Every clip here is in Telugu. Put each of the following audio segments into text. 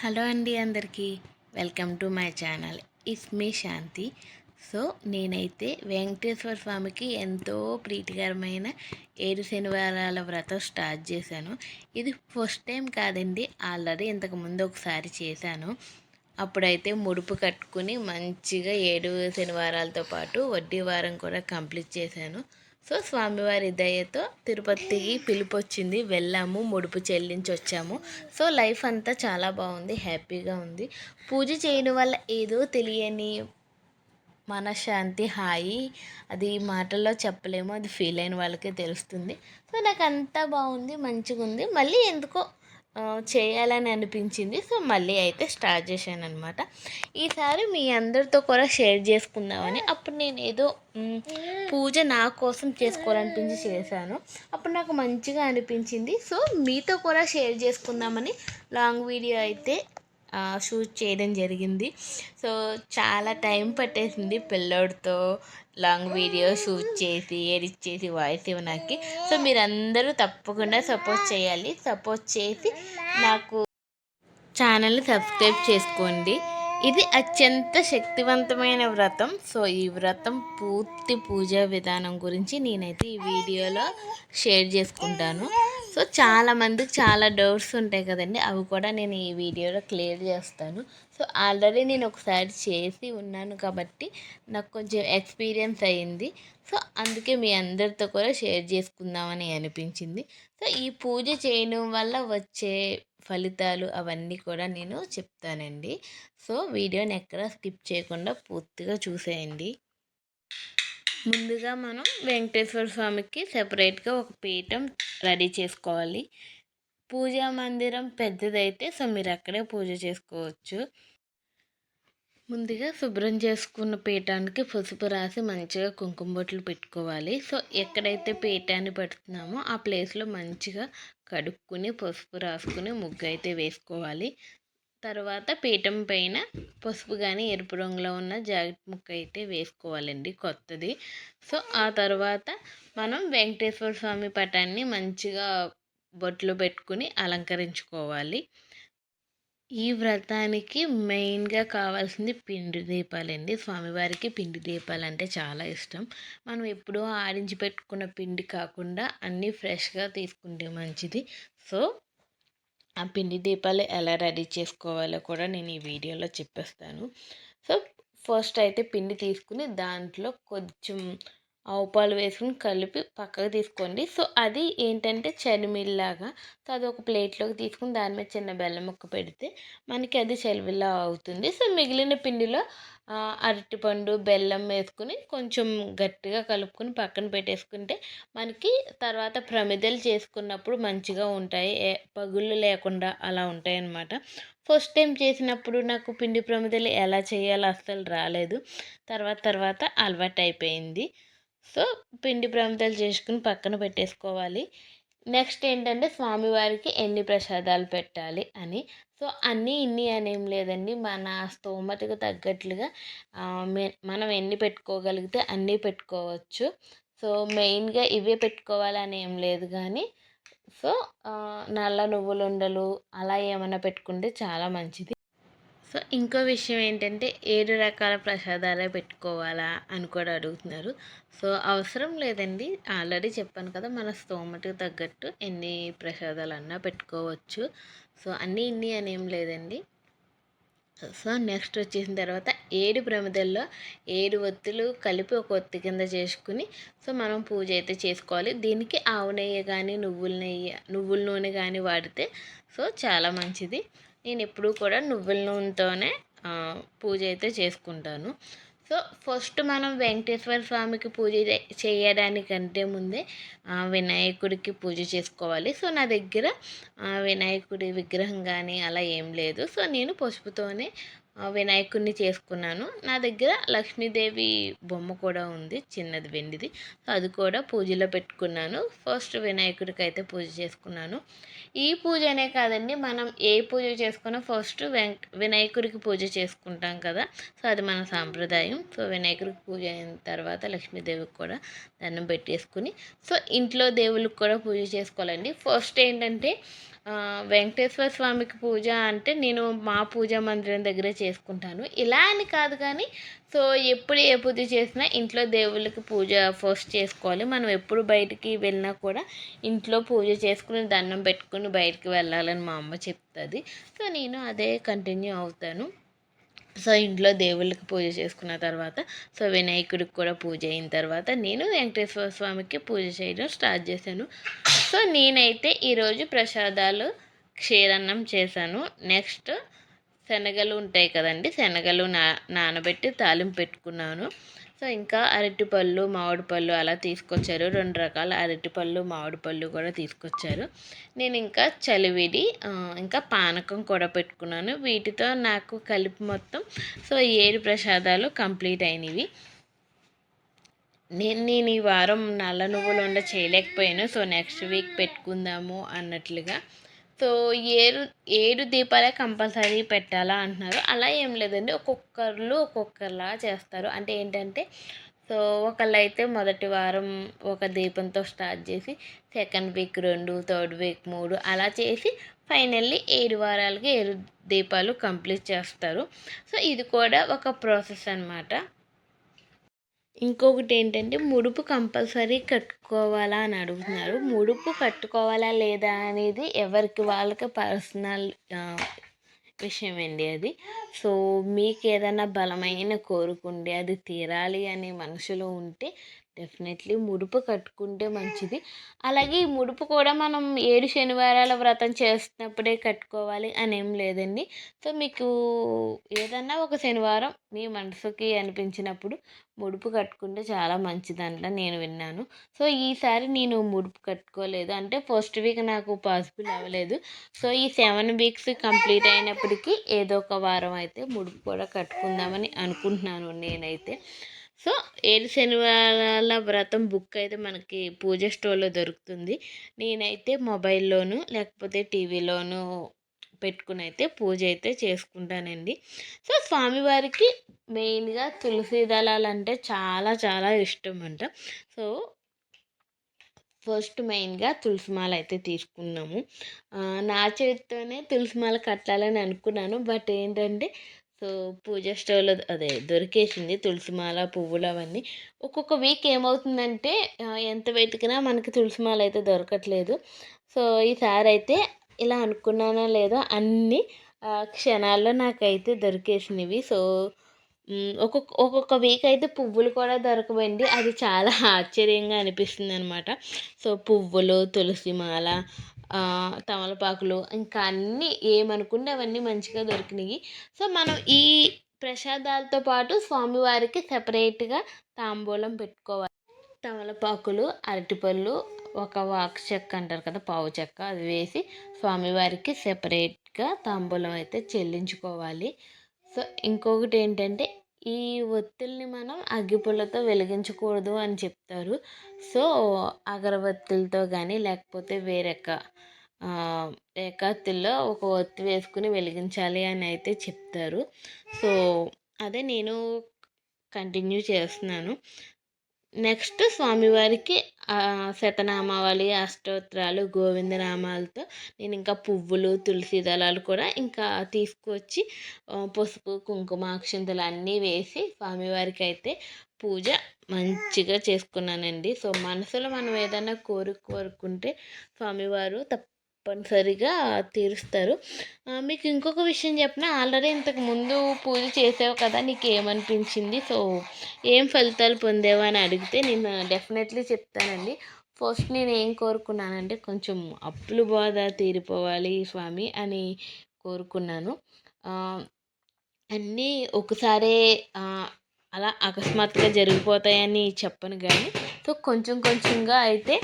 హలో అండి అందరికీ welcome to my channel. It's me Shanti. So నేనైతే వెంకటేశ్వర స్వామికి ఎంతో ప్రీతికరమైన 7 శనివారాల వ్రతం స్టార్ట్ చేశాను. ఇది ఫస్ట్ టైం కాదండి, ఆల్రెడీ ఇంతకుముందు ఒకసారి చేశాను. అప్పుడైతే ముడుపు కట్టుకుని మంచిగా 7 శనివారాలతో పాటు వడ్డీ వారం కూడా కంప్లీట్ చేశాను. సో స్వామివారి దయతో తిరుపతికి పిలుపు వచ్చింది, వెళ్ళాము, ముడుపు చెల్లించి వచ్చాము. సో లైఫ్ అంతా చాలా బాగుంది, హ్యాపీగా ఉంది. పూజ చేయడం వల్ల ఏదో తెలియని మనశ్శాంతి, హాయి, అది మాటల్లో చెప్పలేము, అది ఫీల్ అయిన వాళ్ళకే తెలుస్తుంది. సో నాకు అంతా బాగుంది, మంచిగా ఉంది. మళ్ళీ ఎందుకో చేయాలని అనిపించింది. సో మళ్ళీ అయితే స్టార్ట్ చేశాను అనమాట. ఈసారి మీ అందరితో కూడా షేర్ చేసుకుందామని, అప్పుడు నేను ఏదో పూజ నా కోసం చేసుకోవాలనిపించి చేశాను. అప్పుడు నాకు మంచిగా అనిపించింది. సో మీతో కూడా షేర్ చేసుకుందామని లాంగ్ వీడియో అయితే షూట్ చేయడం జరిగింది. సో చాలా టైం పట్టేసింది పిల్లోడితో లాంగ్ వీడియో షూట్ చేసి ఎడిట్ చేసి వాయిస్ ఇవ్వడానికి. సో మీరందరూ తప్పకుండా సపోర్ట్ చేయాలి. సపోర్ట్ చేసి నాకు ఛానల్ని సబ్స్క్రైబ్ చేసుకోండి. ఇది అత్యంత శక్తివంతమైన వ్రతం. సో ఈ వ్రతం పూర్తి పూజా విధానం గురించి నేనైతే ఈ వీడియోలో షేర్ చేసుకుంటాను. సో చాలామందికి చాలా డౌట్స్ ఉంటాయి కదండి, అవి కూడా నేను ఈ వీడియోలో క్లియర్ చేస్తాను. సో ఆల్రెడీ నేను ఒకసారి చేసి ఉన్నాను కాబట్టి నాకు కొంచెం ఎక్స్పీరియన్స్ అయ్యింది. సో అందుకే మీ అందరితో కూడా షేర్ చేసుకుందామని అనిపించింది. సో ఈ పూజ చేయడం వల్ల వచ్చే ఫలితాలు అవన్నీ కూడా నేను చెప్తానండి. సో వీడియోని ఎక్కడ స్కిప్ చేయకుండా పూర్తిగా చూసేయండి. ముందుగా మనం వెంకటేశ్వర స్వామికి సెపరేట్గా ఒక పీఠం రెడీ చేసుకోవాలి. పూజా మందిరం పెద్దదైతే సో మీరు అక్కడే పూజ చేసుకోవచ్చు. ముందుగా శుభ్రం చేసుకున్న పీఠానికి పసుపు రాసి మంచిగా కుంకుమ బొట్లు పెట్టుకోవాలి. సో ఎక్కడైతే పీఠాన్ని పెడుతున్నామో ఆ ప్లేస్లో మంచిగా కడుక్కుని పసుపు రాసుకుని ముగ్గు అయితే వేసుకోవాలి. తర్వాత పీఠం పైన పసుపు కానీ ఎరుపు రంగులో ఉన్న జాకెట్ ముక్క అయితే వేసుకోవాలండి, కొత్తది. సో ఆ తర్వాత మనం వెంకటేశ్వర స్వామి పటాన్ని మంచిగా బొట్లు పెట్టుకుని అలంకరించుకోవాలి. ఈ వ్రతానికి మెయిన్గా కావాల్సింది పిండి దీపాలండి. స్వామివారికి పిండి దీపాలు అంటే చాలా ఇష్టం. మనం ఎప్పుడూ ఆడించి పెట్టుకున్న పిండి కాకుండా అన్నీ ఫ్రెష్గా తీసుకుంటే మంచిది. సో ఆ పిండి దీపాలు ఎలా రెడీ చేసుకోవాలో కూడా నేను ఈ వీడియోలో చెప్పేస్తాను. సో ఫస్ట్ అయితే పిండి తీసుకుని దాంట్లో కొంచెం ఆవు పాలు వేసుకుని కలిపి పక్కకు తీసుకోండి. సో అది ఏంటంటే చలిమిల్లాగా. సో అది ఒక ప్లేట్లోకి తీసుకుని దాని మీద చిన్న బెల్లం ముక్క పెడితే మనకి అది చలిమిల్లా అవుతుంది. సో మిగిలిన పిండిలో అరటిపండు, బెల్లం వేసుకుని కొంచెం గట్టిగా కలుపుకొని పక్కన పెట్టేసుకుంటే మనకి తర్వాత ప్రమిదలు చేసుకున్నప్పుడు మంచిగా ఉంటాయి, పగుళ్ళు లేకుండా అలా ఉంటాయి అన్నమాట. ఫస్ట్ టైం చేసినప్పుడు నాకు పిండి ప్రమిదలు ఎలా చేయాలో అస్సలు రాలేదు. తర్వాత అలవాటు అయిపోయింది. సో పిండి ప్రమిదలు చేసుకుని పక్కన పెట్టేసుకోవాలి. నెక్స్ట్ ఏంటంటే స్వామివారికి ఎన్ని ప్రసాదాలు పెట్టాలి అని. సో అన్నీ ఇన్ని అనేం లేదండి, మన స్తోమతకు తగ్గట్లుగా మనం ఎన్ని పెట్టుకోగలిగితే అన్నీ పెట్టుకోవచ్చు. సో మెయిన్గా ఇవే పెట్టుకోవాలని ఏం లేదు కానీ సో నల్ల నువ్వులుండలు అలా ఏమైనా పెట్టుకుంటే చాలా మంచిది. సో ఇంకో విషయం ఏంటంటే 7 రకాల ప్రసాదాలే పెట్టుకోవాలా అని కూడా అడుగుతున్నారు. సో అవసరం లేదండి, ఆల్రెడీ చెప్పాను కదా, మన స్తోమతకు తగ్గట్టు ఎన్ని ప్రసాదాలన్నా పెట్టుకోవచ్చు. సో అన్నీ ఇన్ని అని ఏం లేదండి. సో నెక్స్ట్ వచ్చేసిన తర్వాత 7 ప్రమిదల్లో 7 ఒత్తులు కలిపి ఒక ఒత్తి కింద చేసుకుని సో మనం పూజ అయితే చేసుకోవాలి. దీనికి ఆవు నెయ్యి కానీ నువ్వుల నూనె కానీ వాడితే సో చాలా మంచిది. నేను ఎప్పుడూ కూడా నువ్వుల నూనెతోనే పూజ అయితే చేసుకుంటాను. సో ఫస్ట్ మనం వెంకటేశ్వర స్వామికి పూజ చేయడానికంటే ముందే వినాయకుడికి పూజ చేసుకోవాలి. సో నా దగ్గర వినాయకుడి విగ్రహం కానీ అలా ఏం లేదు. సో నేను పసుపుతోనే వినాయకుడిని చేసుకున్నాను. నా దగ్గర లక్ష్మీదేవి బొమ్మ కూడా ఉంది, చిన్నది వెండిది. సో అది కూడా పూజలో పెట్టుకున్నాను. ఫస్ట్ వినాయకుడికి అయితే పూజ చేసుకున్నాను. ఈ పూజ అనే కాదండి, మనం ఏ పూజ చేసుకున్నా ఫస్ట్ వినాయకుడికి పూజ చేసుకుంటాం కదా. సో అది మన సాంప్రదాయం. సో వినాయకుడికి పూజ అయిన తర్వాత లక్ష్మీదేవికి కూడా దండం పెట్టేసుకుని సో ఇంట్లో దేవుళ్ళకి కూడా పూజ చేసుకోవాలండి. ఫస్ట్ ఏంటంటే వెంకటేశ్వర స్వామికి పూజ అంటే నేను మా పూజా మందిరం దగ్గరే చేసుకుంటాను. ఇలా అని కాదు కానీ సో ఎప్పుడు ఏ పూజ చేసినా ఇంట్లో దేవుళ్ళకి పూజ ఫస్ట్ చేసుకోవాలి. మనం ఎప్పుడు బయటికి వెళ్ళినా కూడా ఇంట్లో పూజ చేసుకుని దండం పెట్టుకుని బయటికి వెళ్ళాలని మా అమ్మ చెప్తుంది. సో నేను అదే కంటిన్యూ అవుతాను. సో ఇంట్లో దేవుళ్ళకి పూజ చేసుకున్న తర్వాత సో వినాయకుడికి కూడా పూజ అయిన తర్వాత నేను వెంకటేశ్వర స్వామికి పూజ చేయడం స్టార్ట్ చేశాను. సో నేనైతే ఈరోజు ప్రసాదాలు క్షీరన్నం చేశాను. నెక్స్ట్ శనగలు ఉంటాయి కదండి, శనగలు నానబెట్టి తాలింపు పెట్టుకున్నాను. సో ఇంకా అరటిపళ్ళు మామిడి పళ్ళు అలా తీసుకొచ్చారు. 2 రకాల అరటిపళ్ళు మామిడి పళ్ళు కూడా తీసుకొచ్చారు. నేను ఇంకా చలివిడి ఇంకా పానకం కూడా పెట్టుకున్నాను. వీటితో నాకు కలిపి మొత్తం సో 7 ప్రసాదాలు కంప్లీట్ అయినవి. నేను ఈ వారం నల్ల నువ్వులు ఉండ చేయలేకపోయాను. సో నెక్స్ట్ వీక్ పెట్టుకుందాము అన్నట్లుగా. సో 7 దీపాలే కంపల్సరీ పెట్టాలా అంటున్నారు. అలా ఏం లేదండి, ఒక్కొక్కరులా చేస్తారు. అంటే ఏంటంటే సో ఒకళ్ళైతే మొదటి వారం ఒక దీపంతో స్టార్ట్ చేసి సెకండ్ వీక్ 2, థర్డ్ వీక్ 3 అలా చేసి ఫైనల్లీ 7 వారాలకి 7 దీపాలు కంప్లీట్ చేస్తారు. సో ఇది కూడా ఒక ప్రాసెస్ అన్నమాట. ఇంకొకటి ఏంటంటే ముడుపు కంపల్సరీ కట్టుకోవాలా అని అడుగుతున్నారు. ముడుపు కట్టుకోవాలా లేదా అనేది ఎవరికి వాళ్ళకి పర్సనల్ విషయం అండి అది. సో మీకు ఏదైనా బలమైన కోరుకుంటే అది తీరాలి అనే మనసులో ఉంటే డెఫినెట్లీ ముడుపు కట్టుకుంటే మంచిది. అలాగే ఈ ముడుపు కూడా మనం 7 శనివారాల వ్రతం చేస్తున్నప్పుడే కట్టుకోవాలి అని ఏం లేదండి. సో మీకు ఏదన్నా ఒక శనివారం మీ మనసుకి అనిపించినప్పుడు ముడుపు కట్టుకుంటే చాలా మంచిదంట నేను విన్నాను. సో ఈసారి నేను ముడుపు కట్టుకోలేదు, అంటే ఫస్ట్ వీక్ నాకు పాసిబుల్ అవ్వలేదు. సో ఈ 7 వీక్స్ కంప్లీట్ అయినప్పటికీ ఏదో ఒక వారం అయితే ముడుపు కూడా కట్టుకుందామని అనుకుంటున్నాను నేనైతే. సో 7 శనివారాల వ్రతం బుక్ అయితే మనకి పూజ స్టోర్లో దొరుకుతుంది. నేనైతే మొబైల్లోను లేకపోతే టీవీలోను పెట్టుకుని అయితే పూజ అయితే చేసుకుంటానండి. సో స్వామివారికి మెయిన్గా తులసి దళాలు అంటే చాలా చాలా ఇష్టం అంట. సో ఫస్ట్ మెయిన్గా తులసిమాల అయితే తీసుకున్నాము. నా చేతితోనే తులసిమాల కట్టాలని అనుకున్నాను. బట్ ఏంటంటే సో పూజ స్టోర్లో అదే దొరికేసింది తులసిమాల పువ్వులు అవన్నీ. ఒక్కొక్క వీక్ ఏమవుతుందంటే ఎంత వెతికినా మనకి తులసిమాల అయితే దొరకట్లేదు. సో ఈసారి అయితే ఇలా అనుకున్నానో లేదో అన్ని క్షణాల్లో నాకైతే దొరికేసినవి. సో ఒక్కొక్క వీక్ అయితే పువ్వులు కూడా దొరకవండి. అది చాలా ఆశ్చర్యంగా అనిపిస్తుంది అనమాట. సో పువ్వులు, తులసిమాల, తమలపాకులు ఇంకా అన్నీ ఏమనుకుంటే అవన్నీ మంచిగా దొరికినాయి. సో మనం ఈ ప్రసాదాలతో పాటు స్వామివారికి సెపరేట్గా తాంబూలం పెట్టుకోవాలి. తమలపాకులు, అరటిపళ్ళు, ఒక వాక చెక్క అంటారు కదా, పావు చెక్క, అది వేసి స్వామివారికి సెపరేట్గా తాంబూలం అయితే చెల్లించుకోవాలి. సో ఇంకొకటి ఏంటంటే ఈ ఒత్తుల్ని మనం అగ్గిపుల్లతో వెలిగించకూడదు అని చెప్తారు. సో అగరబత్తులతో కానీ లేకపోతే ఏకాత్తుల్లో ఒక ఒత్తి వేసుకుని వెలిగించాలి అని అయితే చెప్తారు. సో అదే నేను కంటిన్యూ చేస్తున్నాను. నెక్స్ట్ స్వామివారికి శతనామావళి, అష్టోత్తరాలు, గోవిందనామాలతో నేను ఇంకా పువ్వులు, తులసి దళాలు కూడా ఇంకా తీసుకొచ్చి పసుపు, కుంకుమ, అక్షింతలు అన్నీ వేసి స్వామివారికి అయితే పూజ మంచిగా చేసుకున్నానండి. సో మనసులో మనం ఏదైనా కోరుకుంటే స్వామివారు తప్పనిసరిగా తీరుస్తారు. మీకు ఇంకొక విషయం చెప్పిన, ఆల్రెడీ ఇంతకు ముందు పూజ చేసావు కదా, నీకు ఏమనిపించింది, సో ఏం ఫలితాలు పొందేవా అని అడిగితే నేను డెఫినెట్లీ చెప్తానండి. ఫస్ట్ నేను ఏం కోరుకున్నానంటే కొంచెం అప్పులు బాధ తీరిపోవాలి స్వామి అని కోరుకున్నాను. అన్నీ ఒకసారే అలా అకస్మాత్తుగా జరిగిపోతాయని చెప్పను కానీ సో కొంచెం కొంచెంగా అయితే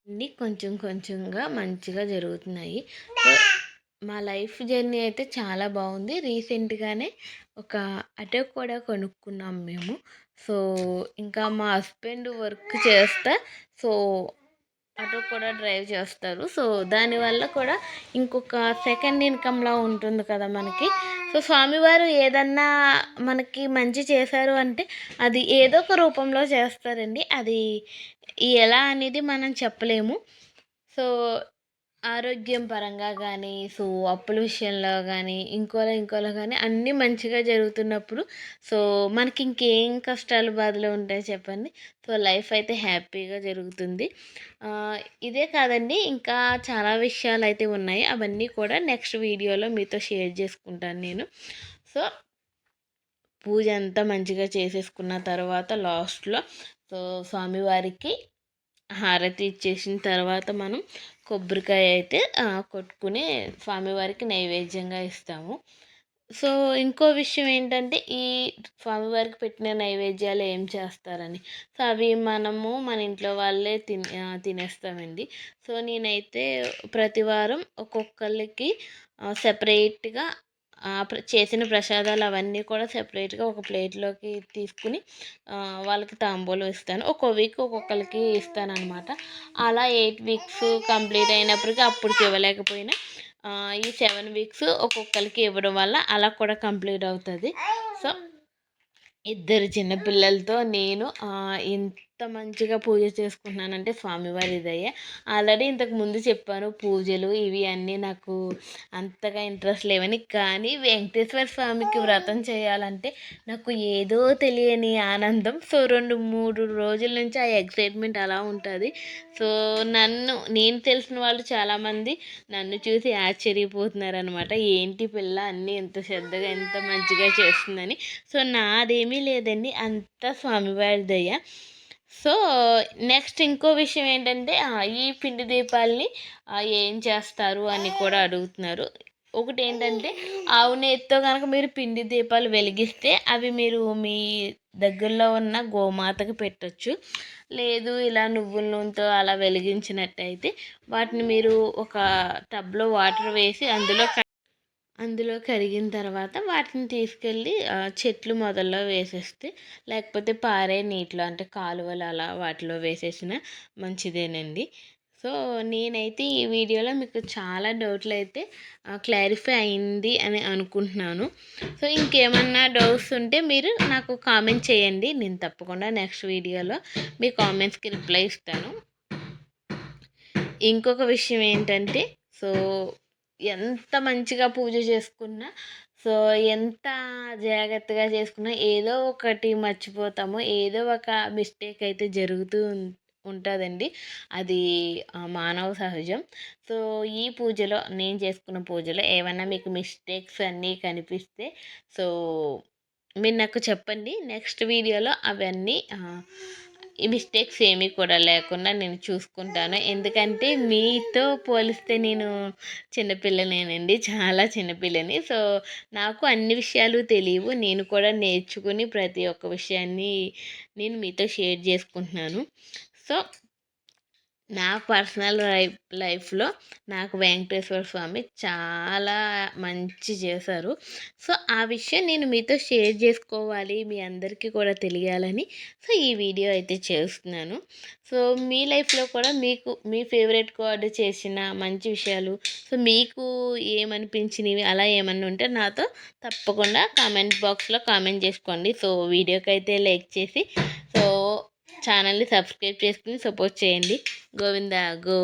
అన్నీ కొంచెం కొంచెంగా మంచిగా జరుగుతున్నాయి. సో మా లైఫ్ జర్నీ అయితే చాలా బాగుంది. రీసెంట్గానే ఒక ఆటో కూడా కొనుక్కున్నాం మేము. సో ఇంకా మా హస్బెండ్ వర్క్ చేస్తా సో ఆటో కూడా డ్రైవ్ చేస్తారు. సో దానివల్ల కూడా ఇంకొక సెకండ్ ఇన్కమ్లా ఉంటుంది కదా మనకి. సో స్వామివారు ఏదన్నా మనకి మంచి చేశారు అంటే అది ఏదో ఒక రూపంలో చేస్తారండి. అది ఎలా అనేది మనం చెప్పలేము. సో ఆరోగ్యం పరంగా కానీ, సో అప్పుల విషయంలో కానీ, ఇంకోలా కానీ అన్నీ మంచిగా జరుగుతున్నప్పుడు సో మనకి ఇంకేం కష్టాలు, బాధలు ఉంటాయి చెప్పండి. సో లైఫ్ అయితే హ్యాపీగా జరుగుతుంది. ఇదే కాదండి, ఇంకా చాలా విషయాలైతే ఉన్నాయి. అవన్నీ కూడా నెక్స్ట్ వీడియోలో మీతో షేర్ చేసుకుంటాను నేను. సో పూజ అంతా మంచిగా చేసేసుకున్న తర్వాత లాస్ట్‌లో సో స్వామివారికి హారతి ఇచ్చేసిన తర్వాత మనం కొబ్బరికాయ అయితే కొట్టుకుని స్వామివారికి నైవేద్యంగా ఇస్తాము. సో ఇంకో విషయం ఏంటంటే ఈ స్వామివారికి పెట్టిన నైవేద్యాలు ఏం చేస్తారని. సో అవి మనము మన ఇంట్లో వాళ్ళే తినేస్తామండి. సో నేనైతే ప్రతి వారం ఒక్కొక్కళ్ళకి సెపరేట్‌గా చేసిన ప్రసాదాలు అవన్నీ కూడా సెపరేట్‌గా ఒక ప్లేట్‌లోకి తీసుకుని వాళ్ళకి తాంబూలం ఇస్తాను. ఒక్కో వీక్ ఒక్కొక్కళ్ళకి ఇస్తాననమాట. అలా 8 వీక్స్ కంప్లీట్ అయినప్పటికి అప్పటికి ఇవ్వలేకపోయినా ఈ 7 వీక్స్ ఒక్కొక్కళ్ళకి ఇవ్వడం వల్ల అలా కూడా కంప్లీట్ అవుతుంది. సో ఇద్దరు చిన్నపిల్లలతో నేను ఎంత మంచిగా పూజ చేసుకుంటున్నానంటే స్వామివారి దయ. ఆల్రెడీ ఇంతకు ముందు చెప్పాను పూజలు ఇవి అన్నీ నాకు అంతగా ఇంట్రెస్ట్ లేవని. కానీ వెంకటేశ్వర స్వామికి వ్రతం చేయాలంటే నాకు ఏదో తెలియని ఆనందం. సో 2-3 రోజుల నుంచి ఆ ఎక్సైట్మెంట్ అలా ఉంటుంది. సో నేను తెలిసిన వాళ్ళు చాలామంది నన్ను చూసి ఆశ్చర్యపోతున్నారనమాట. ఏంటి పిల్ల అన్నీ ఎంత శ్రద్ధగా ఎంత మంచిగా చేస్తుందని. సో నాదేమీ లేదండి, అంతా స్వామివారి దయ. సో నెక్స్ట్ ఇంకో విషయం ఏంటంటే ఈ పిండి దీపాలని ఏం చేస్తారు అని కూడా అడుగుతున్నారు. ఒకటి ఏంటంటే ఆవు నెయ్యితో కనుక మీరు పిండి దీపాలు వెలిగిస్తే అవి మీరు మీ దగ్గరలో ఉన్న గోమాతకి పెట్టచ్చు. లేదు ఇలా నువ్వుల నూనెతో అలా వెలిగించినట్టయితే వాటిని మీరు ఒక టబ్లో వాటర్ వేసి అందులో కరిగిన తర్వాత వాటిని తీసుకెళ్ళి చెట్లు మొదల్లో వేసేస్తే, లేకపోతే పారే నీటిలో అంటే కాలువలు అలా వాటిలో వేసేసిన మంచిదేనండి. సో నేనైతే ఈ వీడియోలో మీకు చాలా డౌట్లు అయితే క్లారిఫై అయింది అని అనుకుంటున్నాను. సో ఇంకేమన్నా డౌట్స్ ఉంటే మీరు నాకు కామెంట్ చేయండి. నేను తప్పకుండా నెక్స్ట్ వీడియోలో మీ కామెంట్స్కి రిప్లై ఇస్తాను. ఇంకొక విషయం ఏంటంటే సో ఎంత మంచిగా పూజ చేసుకున్నా, సో ఎంత జాగ్రత్తగా చేసుకున్నా ఏదో ఒకటి మర్చిపోతాము. ఏదో ఒక మిస్టేక్ అయితే జరుగుతూ ఉంటుందండి. అది మానవ సహజం. సో ఈ పూజలో నేను చేసుకున్న పూజలో ఏమన్నా మీకు మిస్టేక్స్ అన్నీ కనిపిస్తే సో మీరు నాకు చెప్పండి. నెక్స్ట్ వీడియోలో అవన్నీ ఈ మిస్టేక్స్ ఏమీ కూడా లేకుండా నేను చూసుకుంటాను. ఎందుకంటే మీతో పోలిస్తే నేను చిన్నపిల్లనేనండి, చాలా చిన్నపిల్లని. సో నాకు అన్ని విషయాలు తెలియవు. నేను కూడా నేర్చుకుని ప్రతి ఒక్క విషయాన్ని నేను మీతో షేర్ చేసుకుంటున్నాను. సో నా పర్సనల్ లైఫ్లో నాకు వెంకటేశ్వర స్వామి చాలా మంచి చేశారు. సో ఆ విషయం నేను మీతో షేర్ చేసుకోవాలి, మీ అందరికీ కూడా తెలియాలని సో ఈ వీడియో అయితే చేస్తున్నాను. సో మీ లైఫ్లో కూడా మీకు మీ ఫేవరెట్ గాడ్ చేసిన మంచి విషయాలు సో మీకు ఏమనిపించినవి అలా ఏమన్నా ఉంటే నాతో తప్పకుండా కామెంట్ బాక్స్లో కామెంట్ చేసుకోండి. సో వీడియోకి అయితే లైక్ చేసి సో ఛానల్ని సబ్స్క్రైబ్ చేసుకుని సపోర్ట్ చేయండి. గోవిందా గో